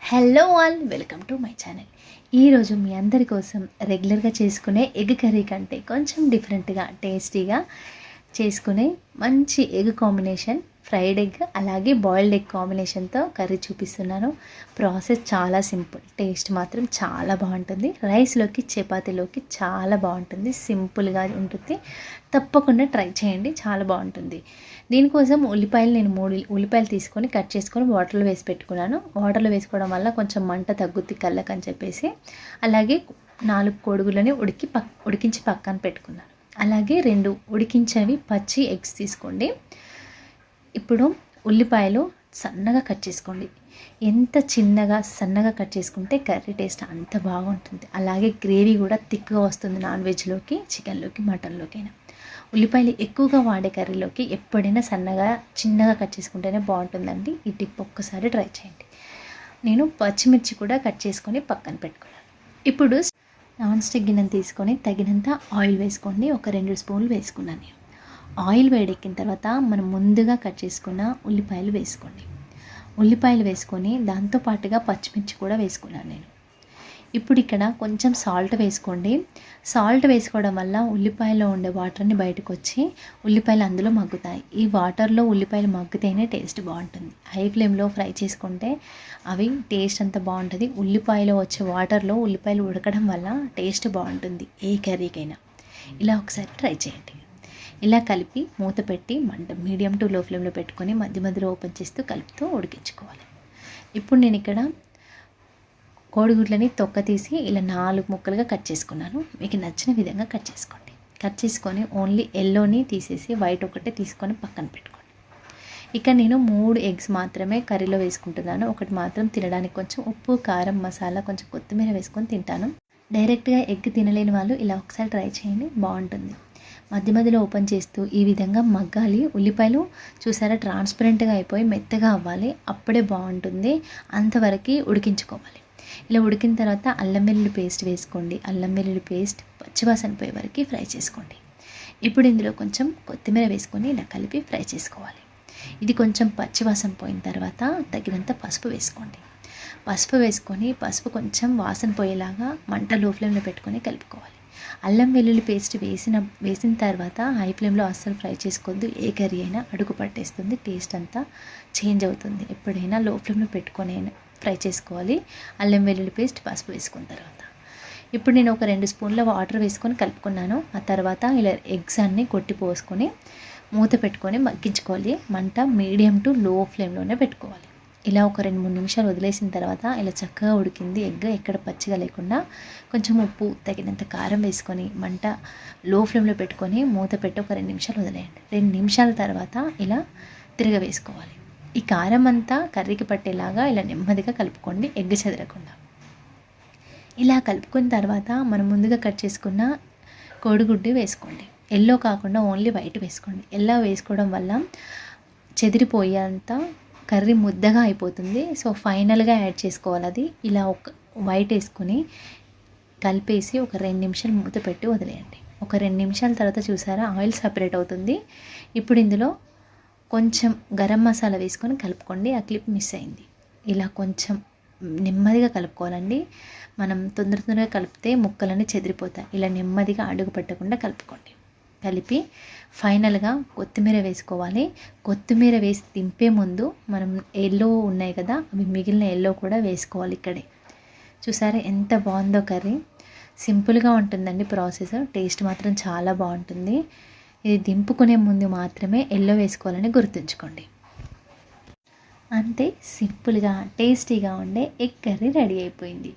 Hello all, welcome to my channel. ఈరోజు మీ అందరి కోసం రెగ్యులర్గా చేసుకునే ఎగ్ కర్రీ కంటే కొంచెం డిఫరెంట్గా టేస్టీగా చేసుకునే మంచి ఎగ్ కాంబినేషన్, ఫ్రైడ్ ఎగ్ అలాగే బాయిల్డ్ ఎగ్ కాంబినేషన్తో కర్రీ చూపిస్తున్నాను. ప్రాసెస్ చాలా సింపుల్, టేస్ట్ మాత్రం చాలా బాగుంటుంది. రైస్లోకి చపాతీలోకి చాలా బాగుంటుంది, సింపుల్గా ఉంటుంది. తప్పకుండా ట్రై చేయండి, చాలా బాగుంటుంది. దీనికోసం ఉల్లిపాయలు నేను 3 ఉల్లిపాయలు తీసుకొని కట్ చేసుకొని వాటర్లో వేసి పెట్టుకున్నాను. వాటర్లో వేసుకోవడం వల్ల కొంచెం మంట తగ్గుద్ది కళ్ళకని చెప్పేసి, అలాగే 4 కోడిగుడ్లని ఉడికించి పక్కన పెట్టుకున్నాను. అలాగే 2 ఉడికించినవి పచ్చి ఎగ్స్ తీసుకోండి. ఇప్పుడు ఉల్లిపాయలు సన్నగా కట్ చేసుకోండి. ఎంత చిన్నగా సన్నగా కట్ చేసుకుంటే కర్రీ టేస్ట్ అంత బాగుంటుంది. అలాగే గ్రేవీ కూడా థిక్గా వస్తుంది నాన్ వెజ్లోకి, చికెన్లోకి, మటన్లోకైనా. ఉల్లిపాయలు ఎక్కువగా వాడే కర్రీలోకి ఎప్పుడైనా సన్నగా చిన్నగా కట్ చేసుకుంటేనే బాగుంటుందండి. ఈ టిప్ ఒక్కసారి ట్రై చేయండి. నేను పచ్చిమిర్చి కూడా కట్ చేసుకొని పక్కన పెట్టుకున్నాను. ఇప్పుడు నాన్ స్టిక్ గిన్నెను తీసుకొని తగినంత ఆయిల్ వేసుకోండి. ఒక 2 స్పూన్లు వేసుకున్నాను నేను. ఆయిల్ వేడెక్కిన తర్వాత మనం ముందుగా కట్ చేసుకున్న ఉల్లిపాయలు వేసుకోండి. ఉల్లిపాయలు వేసుకొని దాంతోపాటుగా పచ్చిమిర్చి కూడా వేసుకున్నాను నేను. ఇప్పుడు ఇక్కడ కొంచెం సాల్ట్ వేసుకోండి. సాల్ట్ వేసుకోవడం వల్ల ఉల్లిపాయలో ఉండే వాటర్ని బయటకు వచ్చి ఉల్లిపాయలు అందులో మగ్గుతాయి. ఈ వాటర్లో ఉల్లిపాయలు మగ్గితేనే టేస్ట్ బాగుంటుంది. హై ఫ్లేమ్లో ఫ్రై చేసుకుంటే అవి టేస్ట్ అంత బాగుంటుంది. ఉల్లిపాయలో వచ్చే వాటర్లో ఉల్లిపాయలు ఉడకడం వల్ల టేస్ట్ బాగుంటుంది ఏ కర్రీకైనా. ఇలా ఒకసారి ట్రై చేయండి. ఇలా కలిపి మూత పెట్టి మంట మీడియం టు లో ఫ్లేమ్లో పెట్టుకొని మధ్య మధ్యలో ఓపెన్ చేస్తూ కలుపుతూ ఉడికించుకోవాలి. ఇప్పుడు నేను ఇక్కడ కోడిగుడ్లని తొక్క తీసి ఇలా 4 ముక్కలుగా కట్ చేసుకున్నాను. మీకు నచ్చిన విధంగా కట్ చేసుకోండి. కట్ చేసుకొని ఓన్లీ ఎల్లోని తీసేసి వైట్ ఒకటే తీసుకొని పక్కన పెట్టుకోండి. ఇక్కడ నేను 3 ఎగ్స్ మాత్రమే కర్రీలో వేసుకుంటున్నాను. ఒకటి మాత్రం తినడానికి కొంచెం ఉప్పు, కారం, మసాలా, కొంచెం కొత్తిమీర వేసుకొని తింటాను. డైరెక్ట్గా ఎగ్ తినలేని వాళ్ళు ఇలా ఒకసారి ట్రై చేయండి, బాగుంటుంది. మధ్య మధ్యలో ఓపెన్ చేస్తూ ఈ విధంగా మగ్గాలి. ఉల్లిపాయలు చూసారా ట్రాన్స్పరెంట్గా అయిపోయి మెత్తగా అవ్వాలి, అప్పుడే బాగుంటుంది. అంతవరకు ఉడికించుకోవాలి. ఇలా ఉడికిన తర్వాత అల్లం వెల్లుల్లి పేస్ట్ వేసుకోండి. అల్లం వెల్లుల్లి పేస్ట్ పచ్చివాసన పోయే వరకు ఫ్రై చేసుకోండి. ఇప్పుడు ఇందులో కొంచెం కొత్తిమీర వేసుకొని ఇలా కలిపి ఫ్రై చేసుకోవాలి. ఇది కొంచెం పచ్చివాసన పోయిన తర్వాత తగినంత పసుపు వేసుకోండి. పసుపు వేసుకొని పసుపు కొంచెం వాసన పోయేలాగా మంట లో ఫ్లేమ్లో పెట్టుకొని కలుపుకోవాలి. అల్లం వెల్లుల్లి పేస్ట్ వేసిన తర్వాత హై ఫ్లేమ్లో అస్సలు ఫ్రై చేసుకోవద్దు. ఏ కర్రీ అయినా అడుగు పట్టేస్తుంది, టేస్ట్ అంతా చేంజ్ అవుతుంది. ఎప్పుడైనా లో ఫ్లేమ్లో పెట్టుకొని ఫ్రై చేసుకోవాలి. అల్లం వెల్లుల్లి పేస్ట్ పసుపు వేసుకున్న తర్వాత ఇప్పుడు నేను ఒక 2 స్పూన్ల వాటర్ వేసుకొని కలుపుకున్నాను. ఆ తర్వాత ఇలా ఎగ్స్ అన్నీ కొట్టి పోసుకొని మూత పెట్టుకొని మగ్గించుకోవాలి. మంట మీడియం టు లో ఫ్లేమ్లోనే పెట్టుకోవాలి. ఇలా ఒక 2-3 నిమిషాలు వదిలేసిన తర్వాత ఇలా చక్కగా ఉడికింది ఎగ్, ఎక్కడ పచ్చిగా లేకుండా. కొంచెం ఉప్పు, తగినంత కారం వేసుకొని మంట లో ఫ్లేమ్లో పెట్టుకొని మూత పెట్టి ఒక 2 నిమిషాలు వదిలేయండి. 2 నిమిషాల తర్వాత ఇలా తిరగవేసుకోవాలి. ఈ కారం అంతా కర్రీకి పట్టేలాగా ఇలా నెమ్మదిగా కలుపుకోండి, ఎగ్ చెదరకుండా. ఇలా కలుపుకున్న తర్వాత మనం ముందుగా కట్ చేసుకున్న కోడిగుడ్డు వేసుకోండి. ఎల్లో కాకుండా ఓన్లీ వైట్ వేసుకోండి. ఎల్లో వేసుకోవడం వల్ల చెదిరిపోయేంత కర్రీ ముద్దగా అయిపోతుంది. సో ఫైనల్గా యాడ్ చేసుకోవాలి అది. ఇలా ఒక వైట్ వేసుకొని కలిపేసి ఒక 2 నిమిషాలు మూత పెట్టి వదిలేయండి. ఒక 2 నిమిషాల తర్వాత చూసారా ఆయిల్ సపరేట్ అవుతుంది. ఇప్పుడు ఇందులో కొంచెం గరం మసాలా వేసుకొని కలుపుకోండి. ఆ క్లిప్ మిస్ అయింది. ఇలా కొంచెం నెమ్మదిగా కలుపుకోవాలండి. మనం తొందరగా కలిపితే ముక్కలన్నీ చెదిరిపోతాయి. ఇలా నెమ్మదిగా అడుగు పెట్టకుండా కలుపుకోండి. కలిపి ఫైనల్గా కొత్తిమీర వేసుకోవాలి. కొత్తిమీర వేసి దింపే ముందు మనం ఎల్లో ఉన్నాయి కదా, అవి మిగిలిన ఎల్లో కూడా వేసుకోవాలి. ఇక్కడే చూసారా ఎంత బాగుందో కర్రీ. సింపుల్గా ఉంటుందండి ప్రాసెస్, టేస్ట్ మాత్రం చాలా బాగుంటుంది. ఇది దింపుకునే ముందు మాత్రమే ఎల్లో వేసుకోవాలని గుర్తుంచుకోండి. అంతే, సింపుల్గా టేస్టీగా ఉండే ఎగ్ కర్రీ రెడీ అయిపోయింది.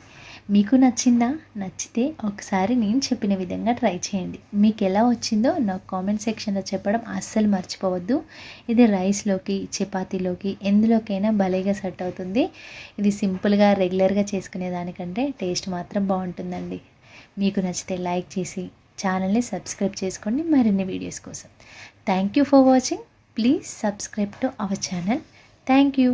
మీకు నచ్చిందా? నచ్చితే ఒకసారి నేను చెప్పిన విధంగా ట్రై చేయండి. మీకు ఎలా వచ్చిందో నాకు కామెంట్ సెక్షన్లో చెప్పడం అస్సలు మర్చిపోవద్దు. ఇది రైస్లోకి, చపాతీలోకి, ఎందులోకైనా భలేగా సెట్ అవుతుంది. ఇది సింపుల్గా రెగ్యులర్గా చేసుకునే దానికంటే టేస్ట్ మాత్రం బాగుంటుందండి. మీకు నచ్చితే లైక్ చేసి ఛానల్ని సబ్స్క్రైబ్ చేసుకోండి మరిన్ని వీడియోస్ కోసం. Thank you for watching. Please subscribe to our channel. Thank you.